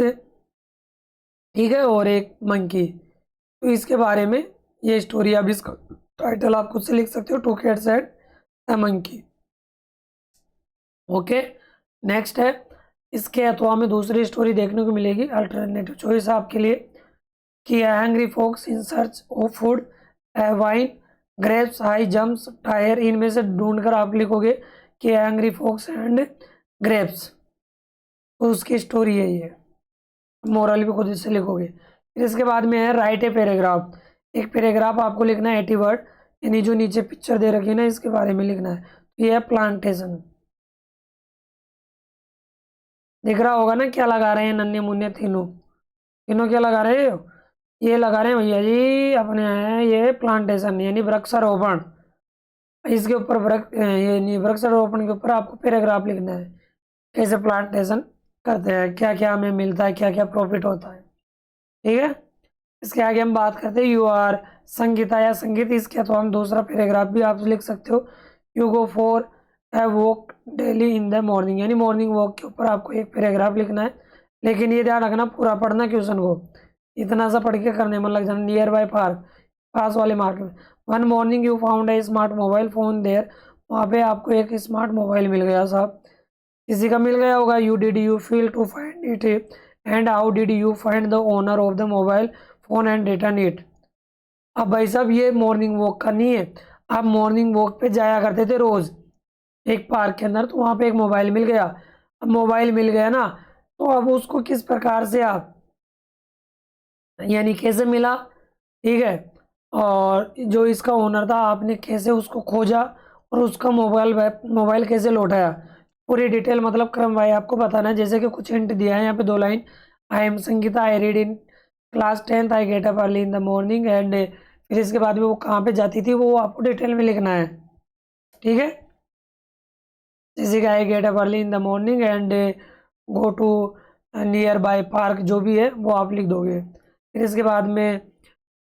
ठीक है, और एक मंकी। तो इसके बारे में ये स्टोरी, अब इसका टाइटल आप खुद से लिख सकते हो, 2 cats and a monkey. Okay, next है, इसके अथवा में दूसरी स्टोरी देखने को मिलेगी, अल्टरनेटिव चॉइस आपके लिए, कि hungry fox in search of food, vine, grapes, high jumps, tired. इनमें से ढूंढकर आप लिखोगे कि हैंग्री फॉक्स एंड ग्रेप्स, तो उसकी स्टोरी है ये। मोरल भी खुद से लिखोगे। फिर इसके बाद में है राइट ए पैराग्राफ, एक पैराग्राफ आपको लिखना है 80 वर्ड, यानी जो नीचे पिक्चर दे रखी है ना इसके बारे में लिखना है। तो ये है प्लांटेशन, दिख रहा होगा ना क्या लगा रहे हैं नन्हे मुन्ने तीनों, तीनों क्या लगा रहे हो, ये लगा रहे हैं भैया जी अपने हैं ये प्लांटेशन यानी वृक्षारोपण। इसके ऊपर यानी वृक्षारोपण के ऊपर आपको पैराग्राफ लिखना है, कैसे प्लांटेशन करते हैं, क्या क्या हमें मिलता है, क्या क्या प्रॉफिट होता है, ठीक है। इसके आगे हम बात करते हैं यू आर संगीता या संगीत, इसके अथवा हम दूसरा पैराग्राफ भी आप लिख सकते हो। You go for a walk daily in the morning, यानी मॉर्निंग वॉक के ऊपर आपको एक पैराग्राफ लिखना है, लेकिन ये ध्यान रखना पूरा पढ़ना क्वेश्चन को, इतना सा पढ़ के करने में लग जाना। नियर बाय पार्क, पास वाले मार्केट में, one morning you found a smart mobile phone there, वहाँ पे आपको एक स्मार्ट मोबाइल मिल गया साहब, किसी का मिल गया होगा। You did you feel to find it and how did you find the owner of the mobile phone and return it. अब भाई साहब ये मॉर्निंग वॉक करनी है, आप मॉर्निंग वॉक पे जाया करते थे रोज एक पार्क के अंदर, तो वहाँ पे एक मोबाइल मिल गया। अब मोबाइल मिल गया ना, तो अब उसको किस प्रकार से आप, यानी कैसे मिला, ठीक है, और जो इसका ओनर था आपने कैसे उसको खोजा और उसका मोबाइल कैसे लौटाया, पूरी डिटेल मतलब क्रम भाई आपको बताना है। जैसे कि कुछ हिंट दिया है यहाँ पे 2 line, I am Sangeeta, I read in class 10th, I get up early in the morning and, फिर इसके बाद में वो कहाँ पे जाती थी वो आपको डिटेल में लिखना है, ठीक है। जैसे कि I get up early in the morning and go to nearby park, जो भी है वो आप लिख दोगे। फिर इसके बाद में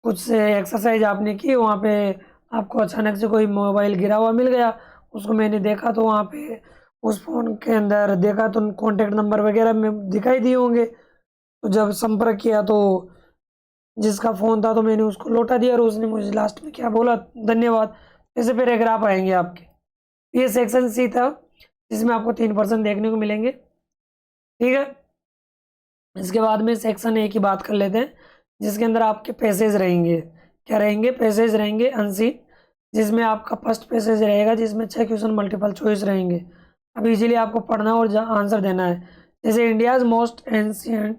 कुछ एक्सरसाइज आपने की, वहाँ पे आपको अचानक से कोई मोबाइल गिरा हुआ मिल गया, उसको मैंने देखा तो वहाँ पे उस फ़ोन के अंदर देखा तो कॉन्टेक्ट नंबर वगैरह में दिखाई दिए होंगे, तो जब संपर्क किया तो जिसका फ़ोन था तो मैंने उसको लौटा दिया और उसने मुझे लास्ट में क्या बोला, धन्यवाद। ऐसे पैराग्राफ आएंगे आपके। ये सेक्शन सी था जिसमें आपको 3% देखने को मिलेंगे, ठीक है। इसके बाद में सेक्शन ए की बात कर लेते हैं, जिसके अंदर आपके पैसेज रहेंगे, क्या रहेंगे, पैसेज रहेंगे अनसीन, जिसमें आपका फर्स्ट पैसेज रहेगा जिसमें 6 क्वेश्चन मल्टीपल चॉइस रहेंगे। अब इजीली आपको पढ़ना और आंसर देना है। जैसे India's most ancient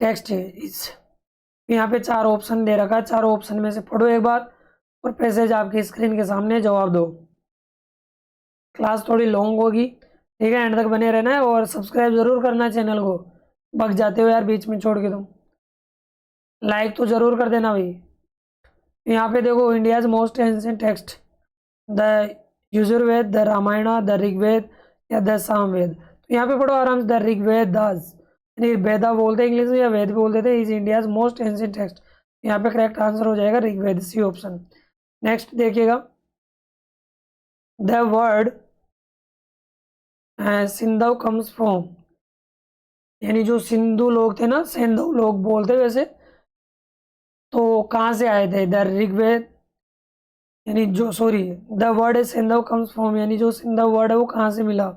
text is, यहाँ पे 4 ऑप्शन दे रखा है, 4 ऑप्शन में से पढ़ो एक बार और पैसेज आपकी स्क्रीन के सामने, जवाब दो। क्लास थोड़ी लॉन्ग होगी, ठीक है, एंड तक बने रहना है और सब्सक्राइब जरूर करना है चैनल को, भग जाते हो यार बीच में छोड़ के तुम, लाइक तो जरूर कर देना भाई। यहाँ पे देखो India's most ancient text, the Yajurveda, the Ramayana, the Rigveda या द सामवेद। तो यहाँ पे पढ़ो आराम से, द ऋग्वेद दास, यानी वेदा बोलते हैं इंग्लिश में या वेद भी बोलते थे, is India's most ancient text. यहाँ पे करेक्ट आंसर हो जाएगा ऋग्वेद, सी ऑप्शन। नेक्स्ट देखिएगा, the word Sindhu comes from, यानी जो सिंधु लोग थे ना, सिंधु लोग बोलते वैसे, तो कहाँ से आए थे, द ऋग्वेद, यानी जो सॉरी द वर्ड है सिंधु कम्स फ्रॉम, यानी जो सिंधु वर्ड है वो कहाँ से मिला,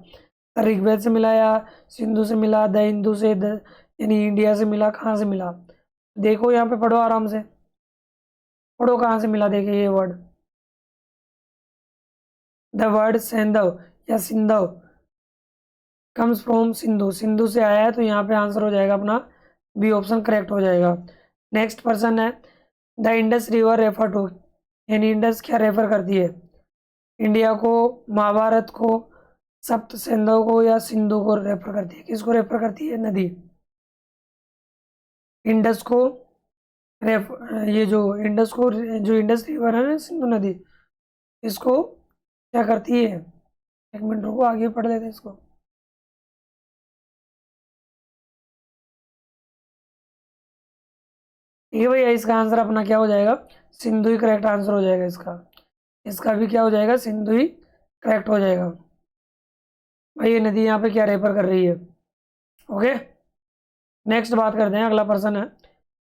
ऋग्वेद से मिला या सिंधु से मिला, द हिंदू से, द यानी इंडिया से मिला, कहाँ से मिला। देखो यहाँ पे पढ़ो आराम से, पढ़ो कहाँ से मिला, देखिए ये वर्ड, द वर्ड सिंधु या सिंधु कम्स फ्रॉम सिंधु, सिंधु से आया है, तो यहाँ पे आंसर हो जाएगा अपना बी ऑप्शन करेक्ट हो जाएगा। नेक्स्ट पर्सन है the Indus river refer to, यानी इंडस क्या रेफर करती है, इंडिया को, महाभारत को, सप्त सिंधु को, या सिंधु को रेफर करती है? किसको रेफर करती है नदी? इंडस को रेफ ये जो इंडस को, जो इंडस रिवर है ना, सिंधु नदी, इसको क्या करती है? एक मिनट रुको, आगे पढ़ लेते हैं इसको। ये भैया इसका आंसर अपना क्या हो जाएगा? सिंधु ही करेक्ट आंसर हो जाएगा इसका। इसका भी क्या हो जाएगा? सिंधु ही करेक्ट हो जाएगा। भाई ये नदी यहाँ पे क्या रेफर कर रही है? ओके, नेक्स्ट बात करते हैं, अगला पर्सन है।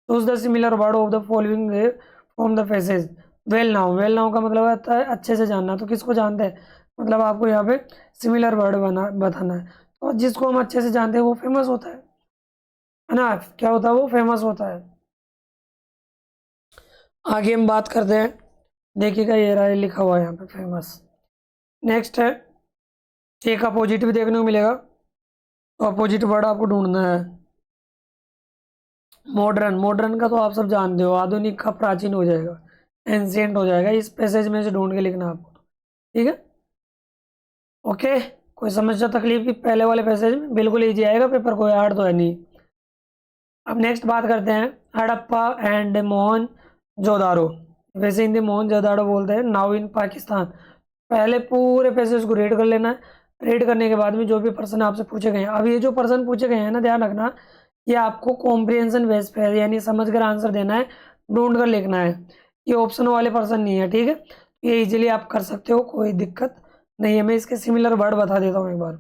Choose the similar word of the following from the faces. Well now, well now का मतलब होता है अच्छे से जानना। तो किसको जानते हैं? मतलब आपको यहाँ पे सिमिलर वर्ड बताना है। तो जिसको हम अच्छे से जानते हैं वो फेमस होता है ना? क्या होता है? वो फेमस होता है। आगे हम बात करते हैं, देखिएगा ये रहा लिखा हुआ है यहाँ पे फेमस। नेक्स्ट है, एक अपोजिट भी देखने को मिलेगा, तो अपोजिट वर्ड आपको ढूंढना है। मॉडर्न, मॉडर्न का तो आप सब जानते हो, आधुनिक का प्राचीन हो जाएगा, एंशिएंट हो जाएगा। इस पैसेज में से ढूंढ के लिखना आपको, ठीक है? ओके, कोई समस्या तकलीफ की पहले वाले पैसेज में? बिल्कुल ईजी आएगा पेपर, कोई हार्ड तो है नहीं। अब नेक्स्ट बात करते हैं, हड़प्पा एंड मोहन जोदारो, वैसे हिंदी मोहन जोदारो बोलते हैं, नाउ इन पाकिस्तान। पहले पूरे पैसेज को रीड कर लेना है। रीड करने के बाद में जो भी पर्सन आपसे पूछे गए हैं, अब ये जो पर्सन पूछे गए हैं ना, ध्यान रखना, ये आपको कॉम्प्रिहेंशन बेस पे है, यानी समझ कर आंसर देना है, ढूंढ कर लिखना है। ये ऑप्शन वाले पर्सन नहीं है, ठीक है? ये इजीली आप कर सकते हो, कोई दिक्कत नहीं है। मैं इसके सिमिलर वर्ड बता देता हूँ एक बार,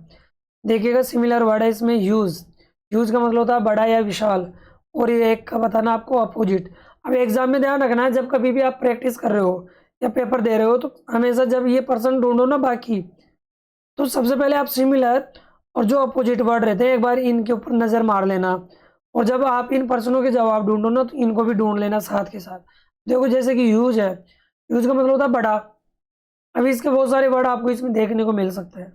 देखिएगा। सिमिलर वर्ड है इसमें ह्यूज, ह्यूज का मतलब होता है बड़ा या विशाल, और ये एक का बताना आपको अपोजिट। अब एग्जाम में ध्यान रखना है, जब कभी भी आप प्रैक्टिस कर रहे हो या पेपर दे रहे हो, तो हमेशा जब ये पर्सन ढूंढो ना बाकी, तो सबसे पहले आप सिमिलर और जो अपोजिट वर्ड रहते हैं एक बार इनके ऊपर नज़र मार लेना, और जब आप इन पर्सनों के जवाब ढूंढो ना, तो इनको भी ढूंढ लेना साथ के साथ। देखो जैसे कि ह्यूज है, ह्यूज का मतलब होता है बड़ा। अभी इसके बहुत सारे वर्ड आपको इसमें देखने को मिल सकते हैं,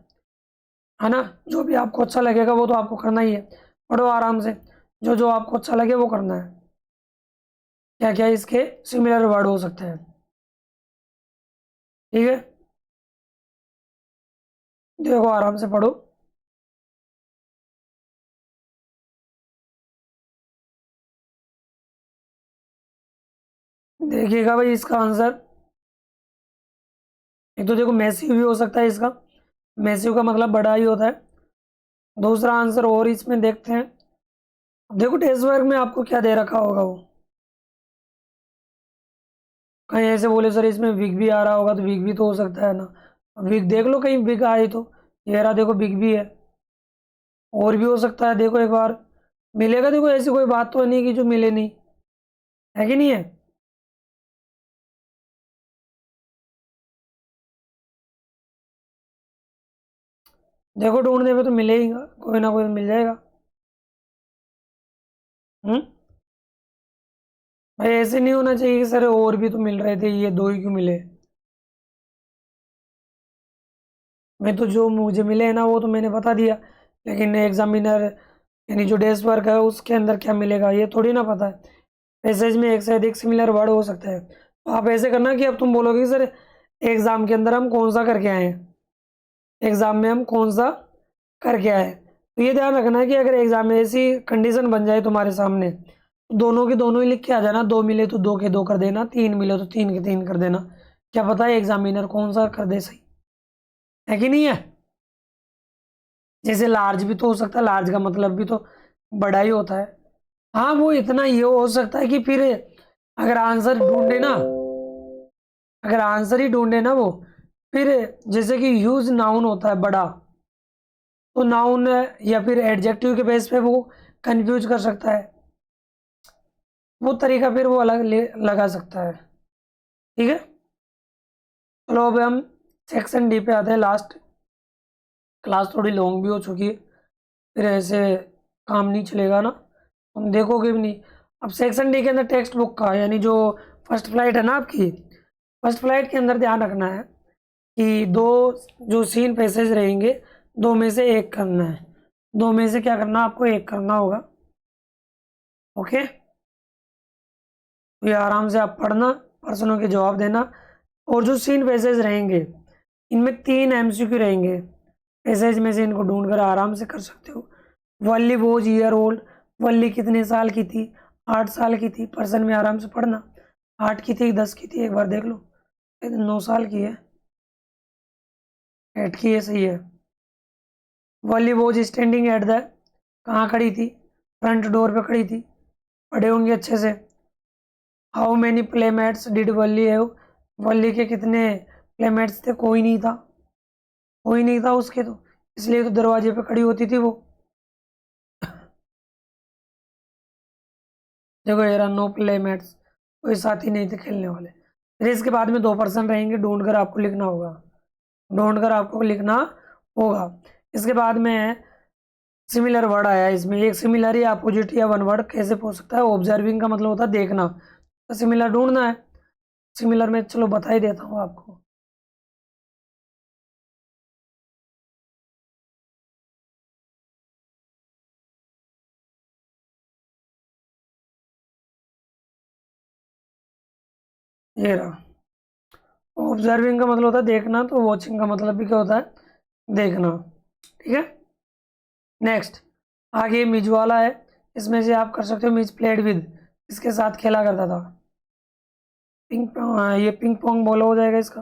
है ना? जो भी आपको अच्छा लगेगा वो तो आपको करना ही है, पढ़ो आराम से, जो जो आपको अच्छा लगे वो करना है। क्या क्या इसके सिमिलर वर्ड हो सकते हैं, ठीक है? देखो आराम से पढ़ो। देखिएगा भाई इसका आंसर, एक तो देखो मैसिव भी हो सकता है इसका, मैसिव का मतलब बड़ा ही होता है। दूसरा आंसर और इसमें देखते हैं, देखो टेस्ट वर्क में आपको क्या दे रखा होगा वो, कहीं ऐसे बोले सर इसमें विग भी आ रहा होगा, तो विग भी तो हो सकता है ना, विग देख लो कहीं विग आए तो। ये रहा देखो विग भी है, और भी हो सकता है, देखो एक बार मिलेगा। देखो ऐसी कोई बात तो नहीं कि जो मिले नहीं, है कि नहीं है? देखो ढूंढने पे तो मिलेगा, कोई ना कोई तो मिल जाएगा। हम्म, भाई ऐसे नहीं होना चाहिए कि सर और भी तो मिल रहे थे, ये दो ही क्यों मिले। मैं तो जो मुझे मिले हैं ना वो तो मैंने बता दिया, लेकिन एग्जामिनर यानी जो डेस्क वर्क है उसके अंदर क्या मिलेगा ये थोड़ी ना पता है। पैसेज में एक से अधिक सिमिलर वर्ड हो सकते हैं, तो आप ऐसे करना कि अब तुम बोलोगे कि सर एग्जाम के अंदर हम कौन सा करके आए हैं, एग्जाम में हम कौन सा करके आए। तो ये ध्यान रखना है कि अगर एग्जाम में ऐसी कंडीशन बन जाए तुम्हारे सामने, तो दोनों के दोनों ही लिख के आ जाना, दो मिले तो दो के दो कर देना, तीन मिले तो तीन के तीन कर देना। क्या पता है एग्जामिनर कौन सा कर दे सही, है कि नहीं है? जैसे लार्ज भी तो हो सकता है, लार्ज का मतलब भी तो बड़ा ही होता है। हाँ वो इतना ये हो सकता है कि फिर अगर आंसर ढूंढे ना, अगर आंसर ही ढूंढे ना वो, फिर जैसे कि ह्यूज नाउन होता है बड़ा, तो नाउन या फिर एडजेक्टिव के बेस पे वो कंफ्यूज कर सकता है, वो तरीका फिर वो अलग लगा सकता है, ठीक है? चलो अब हम सेक्शन डी पे आते हैं, लास्ट। क्लास थोड़ी लॉन्ग भी हो चुकी है, फिर ऐसे काम नहीं चलेगा ना, तुम देखोगे भी नहीं। अब सेक्शन डी के अंदर टेक्स्ट बुक का, यानी जो फर्स्ट फ्लाइट है ना आपकी, फर्स्ट फ्लाइट के अंदर ध्यान रखना है कि दो जो सीन पैसेज रहेंगे, दो में से एक करना है, दो में से क्या करना, आपको एक करना होगा। ओके, तो ये आराम से आप पढ़ना, प्रश्नों के जवाब देना। और जो सीन पैसेज रहेंगे इनमें 3 MCQ रहेंगे, पैसेज में से इनको ढूंढ कर आराम से कर सकते हो। वल्ली वॉज ईयर ओल्ड, वल्ली कितने साल की थी, 8 साल की थी। पर्सन में आराम से पढ़ना, 8 की थी 10 की थी, एक बार देख लो। 9 साल की है, 8 की है, सही है। वल्ली वॉज स्टैंडिंग एट द, कहाँ खड़ी थी, फ्रंट डोर पे खड़ी थी, पढ़े होंगे अच्छे से। How many playmates did Valli have, Valli के कितने प्लेमेट्स थे, कोई नहीं था, कोई नहीं था उसके, तो इसलिए तो दरवाजे पे खड़ी होती थी वो। देखो यार, नो प्लेमेट्स, कोई साथी नहीं थे खेलने वाले। फिर इसके बाद में 2 पर्सन रहेंगे, ढूंढ कर आपको लिखना होगा, ढूंढ कर आपको लिखना होगा। इसके बाद में सिमिलर वर्ड आया इसमें, एक सिमिलर या अपोजिट या वन वर्ड कैसे पूछ सकता है। ऑब्जर्विंग का मतलब होता है देखना, तो सिमिलर ढूंढना है। सिमिलर में चलो बता ही देता हूँ आपको। ये रहा, ऑब्जर्विंग का मतलब होता है देखना, तो वॉचिंग का मतलब भी क्या होता है, देखना। ठीक है, नेक्स्ट आगे मिज वाला है। इसमें से आप कर सकते हो, मिज प्लेड विद, इसके साथ खेला करता था। ये पिंग पोंग बोला हो जाएगा इसका।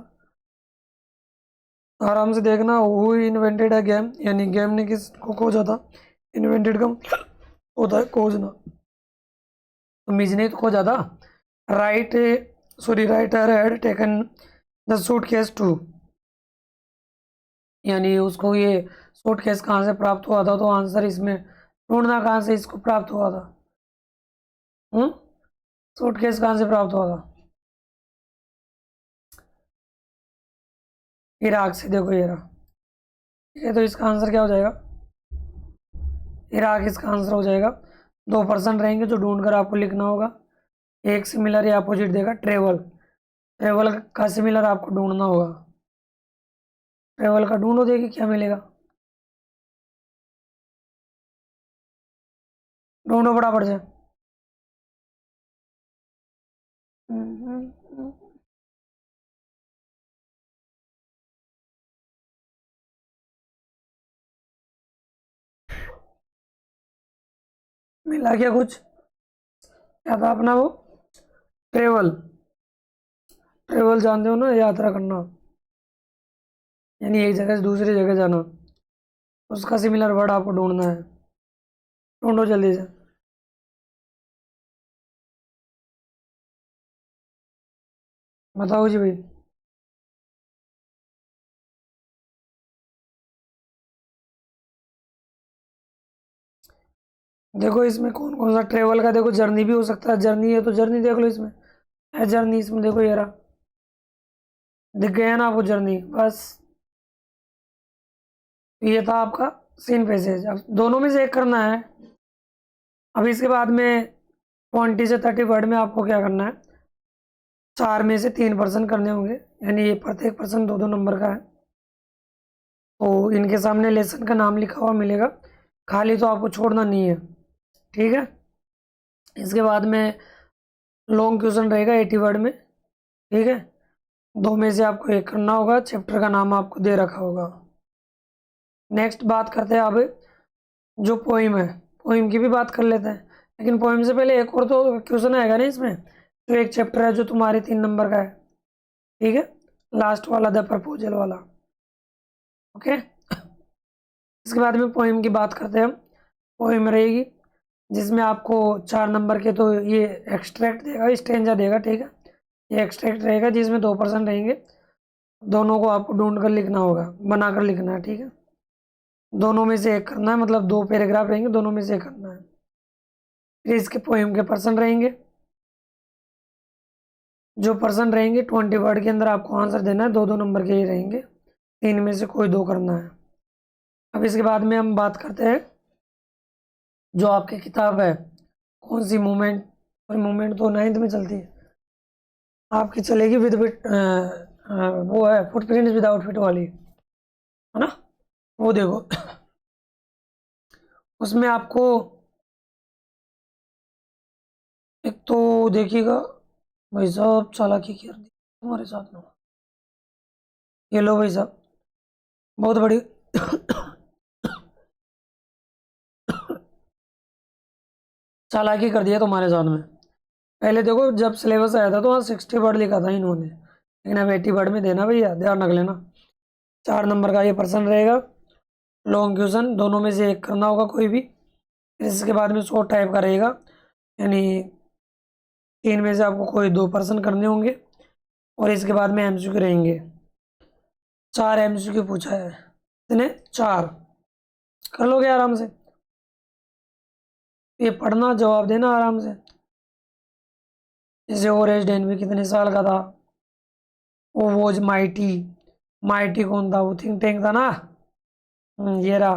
आराम से देखना, हु इन्वेंटेड अ गेम, यानी गेम ने किसको खोजा था। इन्वेंटेड का होता है खोजना, तो मिज ने तो खोजा था। Right, sorry, writer had taken the suitcase to, यानी उसको ये सूटकेस कहाँ से प्राप्त हुआ था, तो आंसर इसमें ढूंढना कहाँ से इसको प्राप्त हुआ था। सूटकेस कहाँ से प्राप्त हुआ था, इराक से। देखो ये रहा, ठीक है, तो इसका आंसर क्या हो जाएगा, इराक इसका आंसर हो जाएगा। 2 पर्सन रहेंगे जो ढूंढ कर आपको लिखना होगा। एक सिमिलर या अपोजिट देगा, ट्रेवल, ट्रेवल का सिमिलर आपको ढूंढना होगा। ट्रेवल का ढूंढो, देखिए क्या मिलेगा, ढूंढो फटाफट से। मिला क्या कुछ, क्या था अपना वो, ट्रेवल। ट्रेवल जानते हो ना, यात्रा करना, यानी एक जगह से दूसरी जगह जाना। उसका सिमिलर वर्ड आपको ढूंढना है, ढूंढो जल्दी से। बताओ जी भाई। देखो इसमें कौन कौन सा ट्रेवल का, देखो जर्नी भी हो सकता है, जर्नी है तो जर्नी देख लो, इसमें है जर्नी, इसमें देखो ये रहा, दिख गया ना आपको जर्नी, बस। ये था आपका सीन पैसेज। अब दोनों में से एक करना है। अब इसके बाद में 20 से 30 वर्ड में आपको क्या करना है, 4 में से 3 पर्सन करने होंगे, यानी ये प्रत्येक पर्सन 2-2 नंबर का है। तो इनके सामने लेसन का नाम लिखा हुआ मिलेगा, खाली तो आपको छोड़ना नहीं है। ठीक है, इसके बाद में लॉन्ग क्वेश्चन रहेगा 80 वर्ड में। ठीक है, 2 में से आपको एक करना होगा, चैप्टर का नाम आपको दे रखा होगा। नेक्स्ट बात करते हैं अब जो पोइम है, पोइम की भी बात कर लेते हैं, लेकिन पोइम से पहले एक और तो क्वेश्चन आएगा ना इसमें। तो एक चैप्टर है जो तुम्हारे 3 नंबर का है, ठीक है, लास्ट वाला, द प्रपोजल वाला। ओके, इसके बाद में पोइम की बात करते हैं हम। पोइम रहेगी जिसमें आपको 4 नंबर के, तो ये एक्सट्रैक्ट देगा, स्टेंजा देगा, ठीक है। ये एक्सट्रैक्ट रहेगा जिसमें 2 पर्सन रहेंगे, दोनों को आपको ढूंढ कर लिखना होगा, बना कर लिखना है, ठीक है। दोनों में से एक करना है, मतलब 2 पैराग्राफ रहेंगे, दोनों में से एक करना है। फिर इसके पोएम के पर्सन रहेंगे, जो पर्सन रहेंगे 20 वर्ड के अंदर आपको आंसर देना है, 2-2 नंबर के ही रहेंगे, 3 में से कोई 2 करना है। अब इसके बाद में हम बात करते हैं जो आपकी किताब है, कौन सी, मूवमेंट, और मूवमेंट तो 9th में चलती है आपकी, चलेगी विद फिट, वो है फुटप्रिंट विदाउट फिट वाली, है ना। वो देखो उसमें आपको एक तो देखिएगा, भाई साहब चालाकी कर दी तुम्हारे साथ में। ये लो भाई साहब, बहुत बड़ी चालाकी कर दिया तुम्हारे साथ में। पहले देखो जब सिलेबस आया था तो वहाँ 60 वर्ड लिखा था इन्होंने, लेकिन अब 80 वर्ड में देना भैया, ध्यान रख लेना। 4 नंबर का ये प्रश्न रहेगा। लॉन्ग क्वेश्चन दोनों में से एक करना होगा कोई भी। फिर इसके बाद में शॉर्ट टाइप का रहेगा, यानी 3 में से आपको कोई 2 प्रश्न करने होंगे। और इसके बाद में एमसीक्यू रहेंगे। 4 एमसीक्यू पूछा है, इतने 4 कर लोगे आराम से। ये पढ़ना, जवाब देना आराम से। जैसे ओरेज डेनवी कितने साल का था, वो वॉज माइटी। माइटी कौन था, वो थिंक टैंक था ना। ये रहा।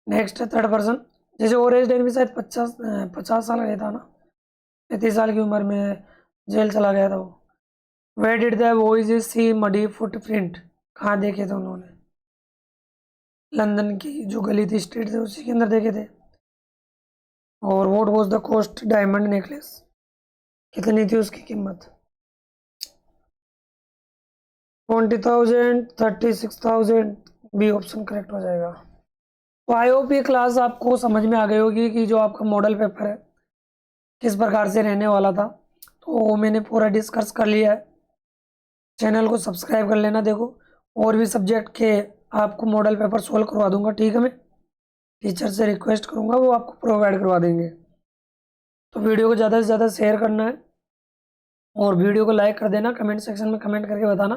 नेक्स्ट है थर्ड पर्सन। जैसे ओरेज डेनवी शायद 50 साल का था ना, 35 साल की उम्र में जेल चला गया था वो। Where did the boys see muddy footprint, कहाँ देखे थे उन्होंने? लंदन की जो गली थी, स्ट्रीट थे, उसी के अंदर देखे थे। और what was the cost diamond necklace, कितनी थी उसकी कीमत? 20,000, 36,000। बी ऑप्शन करेक्ट हो जाएगा। तो आई होप ये क्लास आपको समझ में आ गई होगी कि जो आपका मॉडल पेपर है किस प्रकार से रहने वाला था। तो मैंने पूरा डिस्कस कर लिया है। चैनल को सब्सक्राइब कर लेना। देखो और भी सब्जेक्ट के आपको मॉडल पेपर सोल्व करवा दूंगा, ठीक है। मैं टीचर से रिक्वेस्ट करूंगा, वो आपको प्रोवाइड करवा देंगे। तो वीडियो को ज़्यादा से ज़्यादा शेयर करना है और वीडियो को लाइक कर देना। कमेंट सेक्शन में कमेंट करके बताना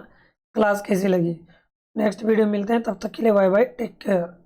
क्लास कैसी लगी। नेक्स्ट वीडियो मिलते हैं, तब तक के लिए बाय बाय, टेक केयर।